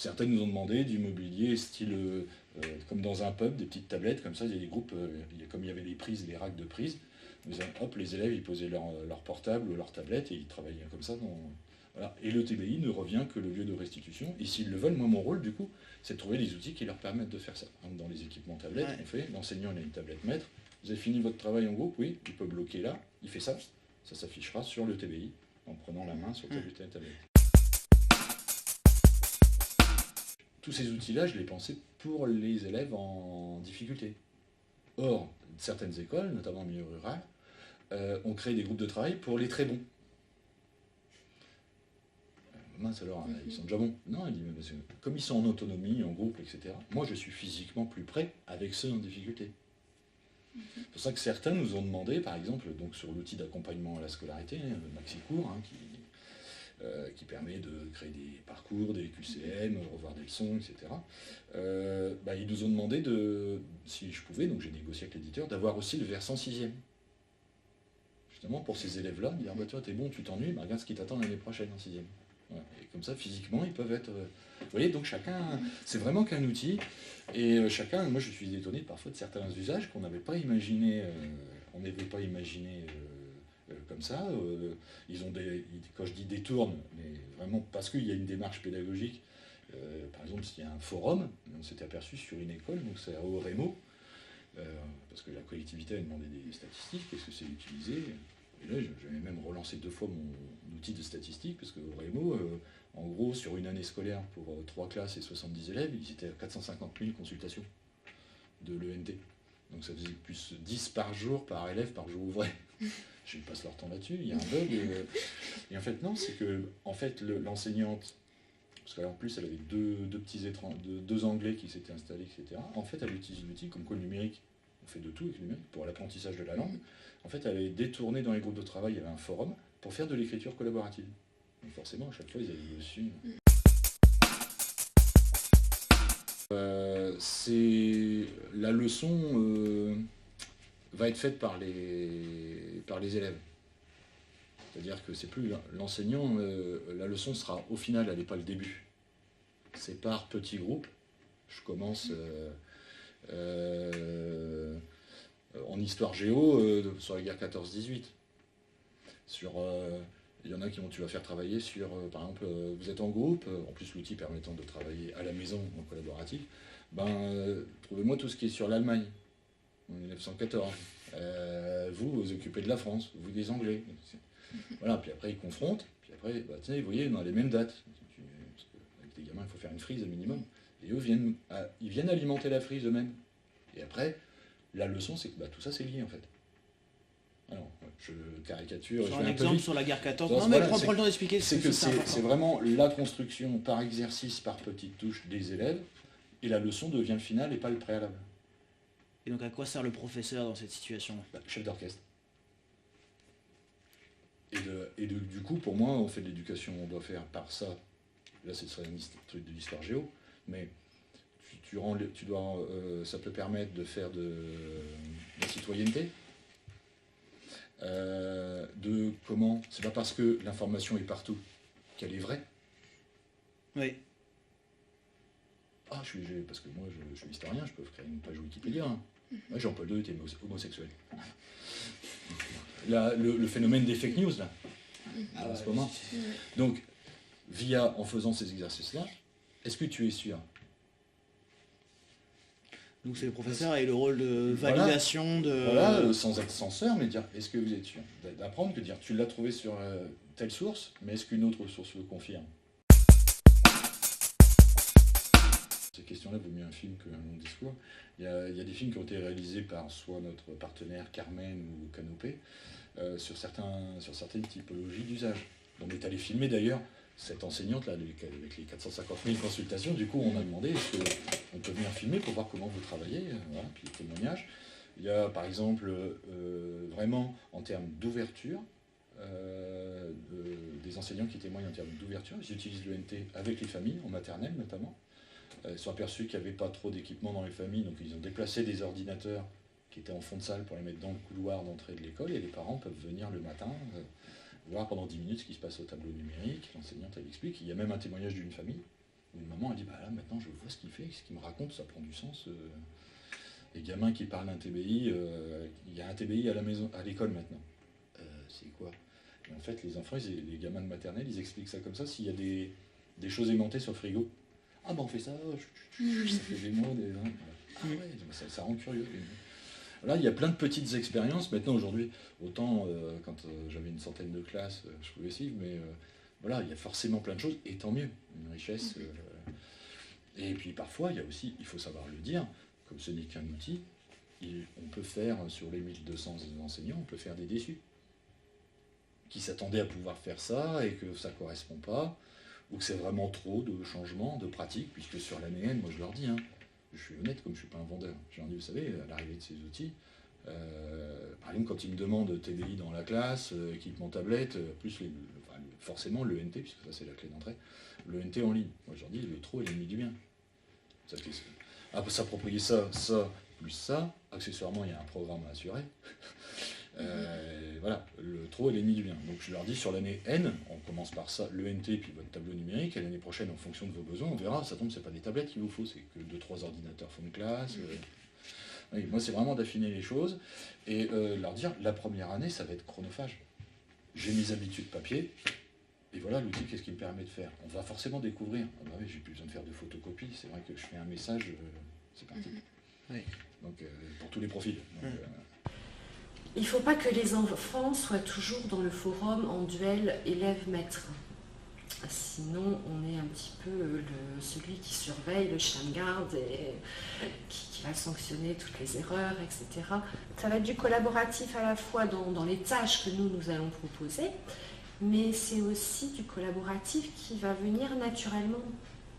Certains nous ont demandé du mobilier style comme dans un pub, des petites tablettes, comme ça, il y a des groupes, comme il y avait les prises, les racks de prises, hop, les élèves ils posaient leur portable ou leur tablette et ils travaillaient comme ça. Voilà. Et le TBI ne revient que le lieu de restitution. Et s'ils le veulent, moi mon rôle du coup, c'est de trouver les outils qui leur permettent de faire ça. Donc, dans les équipements tablettes, on fait, l'enseignant il a une tablette maître, vous avez fini votre travail en groupe, oui, il peut bloquer là, il fait ça, ça s'affichera sur le TBI en prenant la main sur telle ou telle tablette. Tous ces outils-là, je les pensais pour les élèves en difficulté. Or, certaines écoles, notamment en milieu rural, ont créé des groupes de travail pour les très bons. Mince alors, ils sont déjà bons. Non, il dit, mais parce que, comme ils sont en autonomie, en groupe, etc., moi je suis physiquement plus près avec ceux en difficulté. C'est pour ça que certains nous ont demandé, par exemple, donc sur l'outil d'accompagnement à la scolarité, Maxicours, qui permet de créer des parcours, des QCM, revoir des leçons, etc. Ils nous ont demandé, si je pouvais, donc j'ai négocié avec l'éditeur, d'avoir aussi le versant 6e. Justement pour ces élèves-là, dire bah, toi t'es bon, tu t'ennuies, bah, regarde ce qui t'attend l'année prochaine en 6e. Voilà. Et comme ça, physiquement, ils peuvent être... Vous voyez, donc chacun, c'est vraiment qu'un outil. Et chacun, moi je suis étonné parfois de certains usages qu'on n'avait pas imaginé, comme ça. Quand je dis détourne, mais vraiment parce qu'il y a une démarche pédagogique. Par exemple, s'il y a un forum, on s'était aperçu sur une école, donc c'est à Oremo, parce que la collectivité a demandé des statistiques, qu'est-ce que c'est utilisé. Et là, j'avais même relancé 2 fois mon outil de statistiques, parce que Oremo, en gros, sur une année scolaire pour 3 classes et 70 élèves, ils étaient à 450 000 consultations de l'ENT. Donc ça faisait plus 10 par jour, par élève, par jour ouvré. Je passe leur temps là-dessus, il y a un bug. Et en fait, non, c'est que en fait, l'enseignante, parce qu'en plus, elle avait deux Anglais qui s'étaient installés, etc. En fait, elle utilise l'outil, comme quoi le numérique, on fait de tout avec le numérique, pour l'apprentissage de la langue. En fait, elle avait détourné dans les groupes de travail, il y avait un forum, pour faire de l'écriture collaborative. Donc forcément, à chaque fois, ils avaient dessus. La leçon va être faite par les élèves. C'est-à-dire que c'est plus l'enseignant, la leçon sera au final, elle n'est pas le début. C'est par petits groupes. Je commence en histoire géo sur la guerre 14-18. Il y en a qui tu vas faire travailler sur, par exemple, vous êtes en groupe, en plus l'outil permettant de travailler à la maison en collaboratif, trouvez-moi tout ce qui est sur l'Allemagne, en 1914. Vous occupez de la France, vous des Anglais. Voilà, puis après ils confrontent, puis après, tiens, vous voyez, on a les mêmes dates. Parce qu'avec les gamins, il faut faire une frise au minimum. Et eux ils viennent alimenter la frise eux-mêmes. Et après, la leçon, c'est que tout ça, c'est lié en fait. Alors, je caricature. Sur un exemple sur la guerre 14. Non, mais voilà, prends le temps d'expliquer. C'est vraiment la construction par exercice, par petites touches des élèves, et la leçon devient le final et pas le préalable. Et donc à quoi sert le professeur dans cette situation? Chef d'orchestre. Du coup, pour moi, on fait de l'éducation, on doit faire par ça. Là, ce serait un truc de l'histoire géo, mais ça peut permettre de faire de la citoyenneté. Comment? C'est pas parce que l'information est partout qu'elle est vraie. Oui. Parce que moi, je suis historien, je peux créer une page Wikipédia. Moi, Jean-Paul II était homosexuel. Le phénomène des fake news, là, en ce moment. Donc, en faisant ces exercices-là, est-ce que tu es sûr? Donc c'est le professeur et le rôle de validation Voilà, sans être censeur, mais dire, est-ce que vous êtes sûr? D'apprendre que dire, tu l'as trouvé sur telle source, mais est-ce qu'une autre source le confirme? Ces questions-là vaut mieux un film qu'un long discours. Il y a des films qui ont été réalisés par soit notre partenaire Carmen ou Canopé sur certaines typologies d'usage. On est allé filmer d'ailleurs cette enseignante là avec les 450 000 consultations. Du coup, on a demandé est-ce qu'on peut venir filmer pour voir comment vous travaillez, voilà, puis les témoignages. Il y a par exemple vraiment en termes d'ouverture, des enseignants qui témoignent en termes d'ouverture. Ils utilisent l'ENT avec les familles, en maternelle notamment. Ils sont aperçus qu'il n'y avait pas trop d'équipement dans les familles, donc ils ont déplacé des ordinateurs qui étaient en fond de salle pour les mettre dans le couloir d'entrée de l'école, et les parents peuvent venir le matin voir pendant 10 minutes ce qui se passe au tableau numérique. L'enseignante, elle explique. Il y a même un témoignage d'une famille Une maman, elle dit, bah là, maintenant, je vois ce qu'il fait, ce qu'il me raconte, ça prend du sens. Les gamins qui parlent d'un TBI, il y a un TBI à la maison, à l'école maintenant. C'est quoi? Et en fait, les enfants, les gamins de maternelle, ils expliquent ça comme ça. S'il y a des choses aimantées sur le frigo, ah ben on fait ça, ça fait des mois, ah ouais, ça rend curieux. Là, il y a plein de petites expériences. Maintenant, aujourd'hui, autant quand j'avais une centaine de classes, je pouvais suivre, mais voilà, il y a forcément plein de choses, et tant mieux, une richesse. Et puis parfois, il y a aussi, il faut savoir le dire, comme ce n'est qu'un outil, on peut faire, sur les 1200 enseignants, on peut faire des déçus, qui s'attendaient à pouvoir faire ça, et que ça ne correspond pas, ou que c'est vraiment trop de changements, de pratiques, puisque sur l'année N, moi je leur dis, hein, je suis honnête, comme je ne suis pas un vendeur, je leur dis, vous savez, à l'arrivée de ces outils, par exemple, quand ils me demandent TDI dans la classe, équipement tablette, plus forcément le NT, puisque ça c'est la clé d'entrée, le NT en ligne. Moi je leur dis, le trop est l'ennemi du bien. S'approprier ça, plus ça, accessoirement il y a un programme à assurer. Voilà, le trop est l'ennemi du bien. Donc je leur dis, sur l'année N, on commence par ça, le NT, puis votre tableau numérique, et l'année prochaine, en fonction de vos besoins, on verra, ça tombe, c'est pas des tablettes qu'il vous faut, c'est que 2-3 ordinateurs font de classe. Oui, moi, c'est vraiment d'affiner les choses et leur dire, la première année, ça va être chronophage. J'ai mes habitudes papier, et voilà l'outil, qu'est-ce qu'il me permet de faire? On va forcément découvrir. Ah bah oui, j'ai plus besoin de faire de photocopies, c'est vrai que je fais un message, c'est parti. Oui. Donc, pour tous les profils. Donc, il ne faut pas que les enfants soient toujours dans le forum en duel élève-maître. Sinon, on est un petit peu celui qui surveille, le chien de garde, et qui va sanctionner toutes les erreurs, etc. Ça va être du collaboratif à la fois dans les tâches que nous allons proposer, mais c'est aussi du collaboratif qui va venir naturellement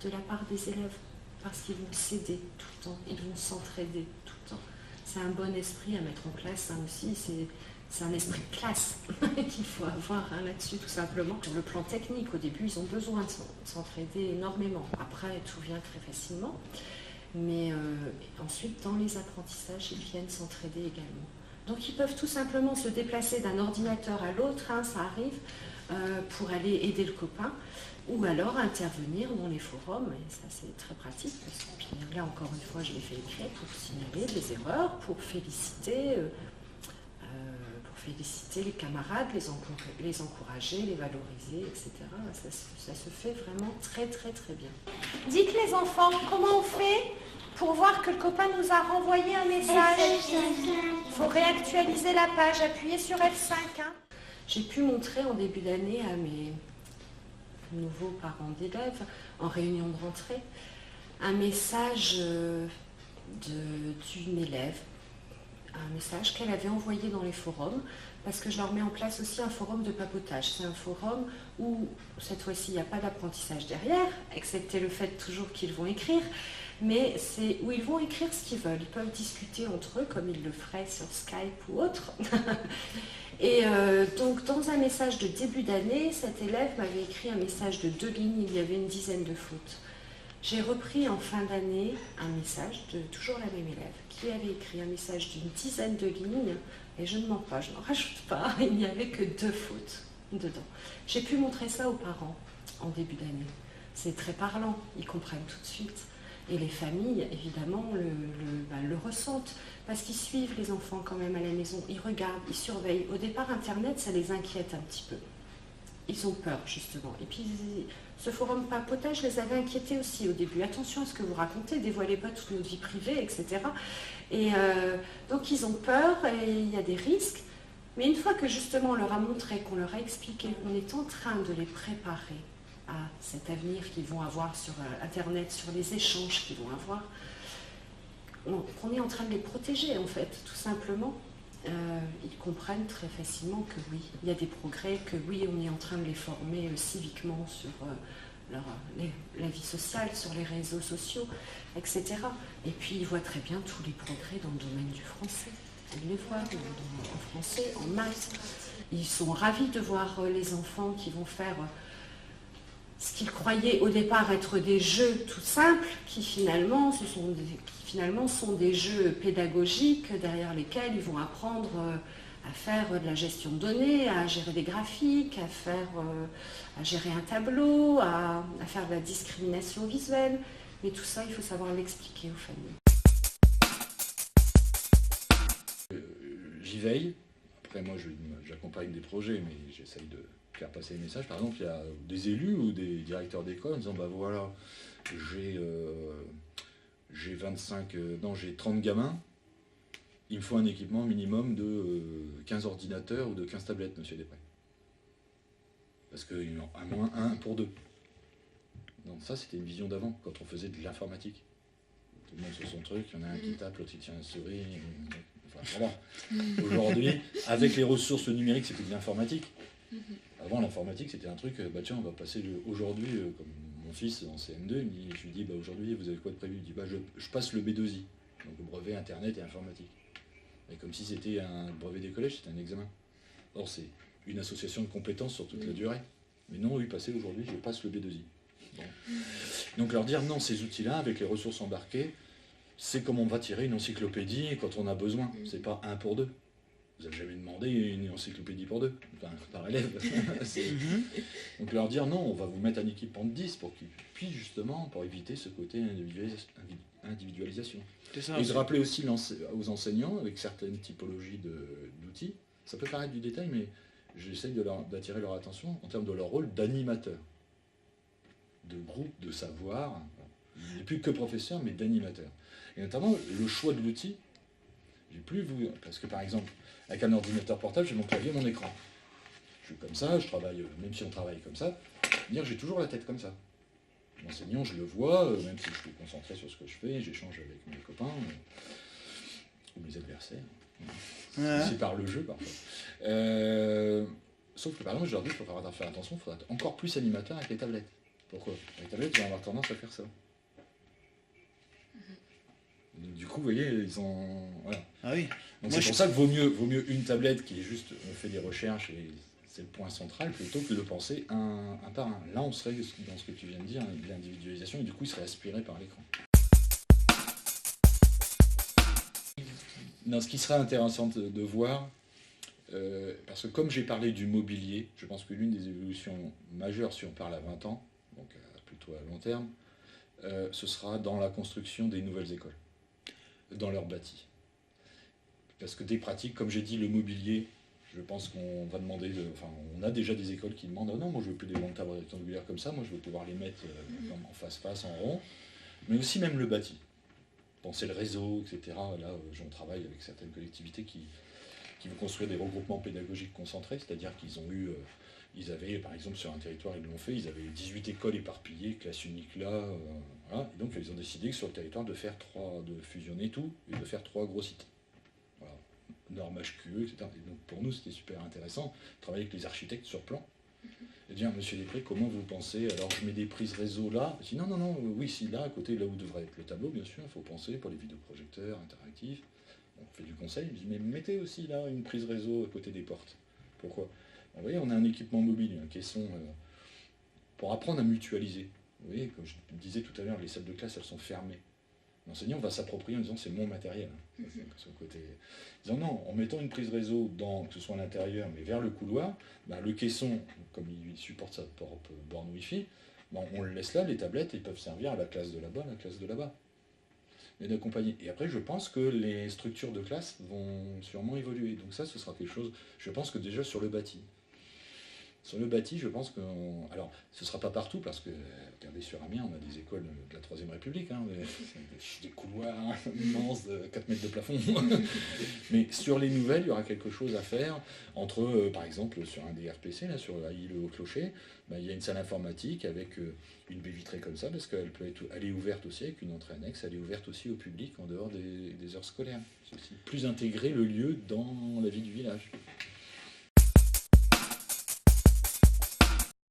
de la part des élèves, parce qu'ils vont s'aider tout le temps, ils vont s'entraider tout le temps. C'est un bon esprit à mettre en place, ça aussi, c'est un esprit de classe qu'il faut avoir là-dessus, tout simplement. Sur le plan technique, au début, ils ont besoin de s'entraider énormément. Après, tout vient très facilement. Mais ensuite, dans les apprentissages, ils viennent s'entraider également. Donc, ils peuvent tout simplement se déplacer d'un ordinateur à l'autre, hein, ça arrive, pour aller aider le copain, ou alors intervenir dans les forums, et ça c'est très pratique, parce que là encore une fois je l'ai fait écrire pour signaler des erreurs, pour féliciter les camarades, les encourager, les valoriser, etc. Ça se fait vraiment très très très bien. Dites les enfants, comment on fait pour voir que le copain nous a renvoyé un message? Il faut réactualiser la page, appuyer sur F5. Hein. J'ai pu montrer en début d'année à mes nouveaux parents d'élèves, en réunion de rentrée, un message d'une élève, un message qu'elle avait envoyé dans les forums, parce que je leur mets en place aussi un forum de papotage. C'est un forum où, cette fois-ci, il n'y a pas d'apprentissage derrière, excepté le fait toujours qu'ils vont écrire, mais c'est où ils vont écrire ce qu'ils veulent. Ils peuvent discuter entre eux, comme ils le feraient sur Skype ou autre. Et donc, dans un message de début d'année, cet élève m'avait écrit un message de 2 lignes, il y avait une dizaine de fautes. J'ai repris en fin d'année un message de toujours la même élève qui avait écrit un message d'une dizaine de lignes, et je ne mens pas, je n'en rajoute pas, il n'y avait que 2 fautes dedans. J'ai pu montrer ça aux parents en début d'année. C'est très parlant, ils comprennent tout de suite. Et les familles, évidemment, le ressentent, parce qu'ils suivent les enfants quand même à la maison, ils regardent, ils surveillent. Au départ, Internet, ça les inquiète un petit peu. Ils ont peur, justement. Et puis, ce forum papotage les avait inquiétés aussi au début. Attention à ce que vous racontez, dévoilez pas toute notre vie privée, etc. Et donc, ils ont peur, et il y a des risques. Mais une fois que, justement, on leur a montré, qu'on leur a expliqué, on est en train de les préparer à cet avenir qu'ils vont avoir sur Internet, sur les échanges qu'ils vont avoir, on est en train de les protéger, en fait, tout simplement. Ils comprennent très facilement que oui, il y a des progrès, que oui, on est en train de les former civiquement sur la vie sociale, sur les réseaux sociaux, etc. Et puis ils voient très bien tous les progrès dans le domaine du français. Ils les voient en français, en maths. Ils sont ravis de voir les enfants qui vont faire ce qu'ils croyaient au départ être des jeux tout simples, qui finalement sont des jeux pédagogiques derrière lesquels ils vont apprendre à faire de la gestion de données, à gérer des graphiques, à gérer un tableau, à faire de la discrimination visuelle. Mais tout ça, il faut savoir l'expliquer aux familles. J'y veille. Après, moi, j'accompagne des projets, mais j'essaye de faire passer les messages. Par exemple, il y a des élus ou des directeurs d'école en disant, bah voilà, j'ai 30 gamins, il me faut un équipement minimum de 15 ordinateurs ou de 15 tablettes, monsieur Després. Parce qu'il y en a à moins un pour deux. Donc ça, c'était une vision d'avant, quand on faisait de l'informatique. Tout le monde sur son truc, il y en a un qui tape, l'autre qui tient une souris. Enfin, voilà. Aujourd'hui, avec les ressources numériques, c'est plus de l'informatique. Avant, l'informatique, c'était un truc, bah tiens, on va passer aujourd'hui, comme mon fils en CM2, je lui dis, bah aujourd'hui, vous avez quoi de prévu? Il dit, bah je passe le B2I, donc le brevet Internet et informatique. Et comme si c'était un brevet des collèges, c'était un examen. Or, c'est une association de compétences sur toute la durée. Mais non, oui, passer aujourd'hui, je passe le B2I. Bon. Donc leur dire, non, ces outils-là, avec les ressources embarquées, c'est comme on va tirer une encyclopédie quand on a besoin. C'est pas un pour deux. Vous n'avez jamais demandé une encyclopédie pour deux, enfin, par élève. Donc leur dire, non, on va vous mettre un équipement de 10 pour qu'ils puissent justement, pour éviter ce côté individualisation. Et je rappelais aussi aux enseignants, avec certaines typologies d'outils, ça peut paraître du détail, mais j'essaye d'attirer leur attention en termes de leur rôle d'animateur, de groupe, de savoir. Il n'est plus que professeur, mais d'animateur. Et notamment, le choix de l'outil, j'ai plus vu, parce que par exemple, avec un ordinateur portable, j'ai mon clavier, mon écran. Je suis comme ça, je travaille, même si on travaille comme ça, j'ai toujours la tête comme ça. L'enseignant, je le vois, même si je suis concentré sur ce que je fais, j'échange avec mes copains, ou mes adversaires. C'est par le jeu, parfois. Sauf que par exemple, je leur dis qu'il faut faire attention, il faudra être encore plus animateur avec les tablettes. Pourquoi? Les tablettes, ils vont avoir tendance à faire ça. Du coup, vous voyez, ils ont... Voilà. Ah oui. Donc c'est pour ça que vaut mieux une tablette qui est juste, on fait des recherches et c'est le point central, plutôt que de penser un par un. Là, on serait dans ce que tu viens de dire, l'individualisation, et du coup, il serait aspiré par l'écran. Non, ce qui serait intéressant de voir, parce que comme j'ai parlé du mobilier, je pense que l'une des évolutions majeures, si on parle à 20 ans, donc plutôt à long terme, ce sera dans la construction des nouvelles écoles, dans leur bâti. Parce que des pratiques, comme j'ai dit, le mobilier, je pense qu'on va demander, on a déjà des écoles qui demandent, oh non, moi je veux plus des bancs de table rectangulaires comme ça, moi je veux pouvoir les mettre en face-face, en rond, mais aussi même le bâti. Penser le réseau, etc. Là, j'en travaille avec certaines collectivités qui vont construire des regroupements pédagogiques concentrés, c'est-à-dire qu'ils ont eu, ils avaient, par exemple, sur un territoire, ils l'ont fait, ils avaient 18 écoles éparpillées, classe unique là, voilà, et donc ils ont décidé que sur le territoire de fusionner tout et de faire 3 gros sites. Voilà. Normes HQE, etc. Et donc pour nous, c'était super intéressant de travailler avec les architectes sur plan. Et dire, monsieur Després, comment vous pensez? Alors je mets des prises réseau là. Je dis non, oui, si là, à côté, là où devrait être le tableau, bien sûr, il faut penser pour les vidéoprojecteurs interactifs. On fait du conseil. Je dis, mais mettez aussi là une prise réseau à côté des portes. Pourquoi? Vous voyez, on a un équipement mobile, un caisson, pour apprendre à mutualiser. Vous voyez, comme je disais tout à l'heure, les salles de classe, elles sont fermées. L'enseignant va s'approprier en disant c'est mon matériel. Son côté. Disant non, en mettant une prise réseau que ce soit à l'intérieur, mais vers le couloir, le caisson, comme il supporte sa borne Wi-Fi, on le laisse là, les tablettes, ils peuvent servir à la classe de là-bas, la classe de là-bas. Mais d'accompagner. Et après, je pense que les structures de classe vont sûrement évoluer. Donc ça, ce sera quelque chose, je pense que déjà sur le bâti. Sur le bâti, je pense que... Alors, ce ne sera pas partout, parce que, regardez, sur Amiens, on a des écoles de la Troisième République, des couloirs immenses, 4 mètres de plafond. Mais sur les nouvelles, il y aura quelque chose à faire entre, par exemple, sur un DRPC, là, sur le Haut-Clocher, il y a une salle informatique avec une baie vitrée comme ça, parce qu'elle est ouverte aussi, avec une entrée annexe, elle est ouverte aussi au public en dehors des heures scolaires. C'est aussi plus intégrer le lieu dans la vie du village.